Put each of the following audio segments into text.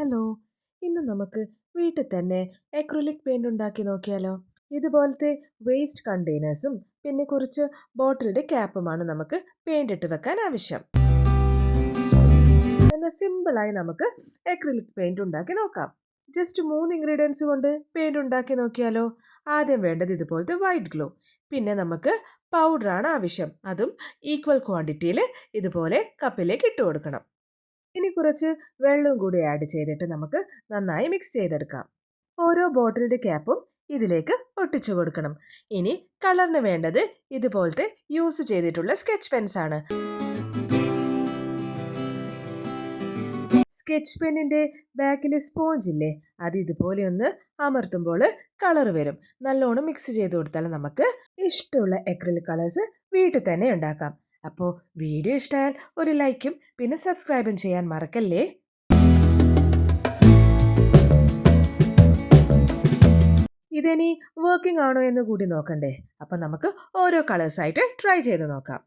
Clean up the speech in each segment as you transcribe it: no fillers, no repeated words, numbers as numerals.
Hello, ഇന്ന് നമുക്ക് വീട്ടിൽ തന്നെ അക്രിലിക് പെയിന്റ് ഉണ്ടാക്കി നോക്കിയാലോ? ഇതുപോലത്തെ വേസ്റ്റ് കണ്ടെയ്നേഴ്സും പിന്നെ കുറച്ച് ബോട്ടിലിന്റെ ക്യാപ്പുമാണ് നമുക്ക് പെയിന്റ് ഇട്ട് വെക്കാൻ ആവശ്യം. എന്നാൽ സിമ്പിളായി നമുക്ക് അക്രിലിക് പെയിന്റ് ഉണ്ടാക്കി നോക്കാം. ജസ്റ്റ് 3 ഇൻഗ്രീഡിയൻസ് കൊണ്ട് പെയിന്റ് ഉണ്ടാക്കി നോക്കിയാലോ? ആദ്യം വേണ്ടത് ഇതുപോലത്തെ വൈറ്റ് ഗ്ലോ. പിന്നെ നമുക്ക് പൗഡറാണ് ആവശ്യം. അതും ഈക്വൽ ക്വാണ്ടിറ്റിയിൽ ഇതുപോലെ കപ്പിലേക്ക് ഇട്ട് കൊടുക്കണം. ഇനി കുറച്ച് വെള്ളവും കൂടി ആഡ് ചെയ്തിട്ട് നമുക്ക് നന്നായി മിക്സ് ചെയ്തെടുക്കാം. ഓരോ ബോട്ടിലിന്റെ ക്യാപ്പും ഇതിലേക്ക് ഒട്ടിച്ചു കൊടുക്കണം. ഇനി കളറിന് വേണ്ടത് ഇതുപോലത്തെ യൂസ് ചെയ്തിട്ടുള്ള സ്കെച്ച് പെൻസ് ആണ്. സ്കെച്ച് പെന്നിന്റെ ബാക്കിലെ സ്പോഞ്ച് ഇല്ലേ, അത് ഇതുപോലെ ഒന്ന് അമർത്തുമ്പോൾ കളർ വരും. നല്ലോണം മിക്സ് ചെയ്ത് കൊടുത്താൽ നമുക്ക് ഇഷ്ടമുള്ള അക്രിലിക് കളേഴ്സ് വീട്ടിൽ തന്നെ ഉണ്ടാക്കാം. അപ്പോൾ വീഡിയോ ഇഷ്ടമായാൽ ഒരു ലൈക്കും പിന്നെ സബ്സ്ക്രൈബും ചെയ്യാൻ മറക്കല്ലേ. ഇതിനി വർക്കിംഗ് ആണോ എന്ന് കൂടി നോക്കണ്ടേ? അപ്പം നമുക്ക് ഓരോ കളേഴ്സായിട്ട് ട്രൈ ചെയ്ത് നോക്കാം.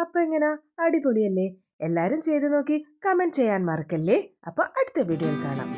അപ്പോൾ എങ്ങനെ, അടിപൊളിയല്ലേ? എല്ലാവരും ചെയ്ത് നോക്കി കമൻറ്റ് ചെയ്യാൻ മറക്കല്ലേ. അപ്പോൾ അടുത്ത വീഡിയോയിൽ കാണാം.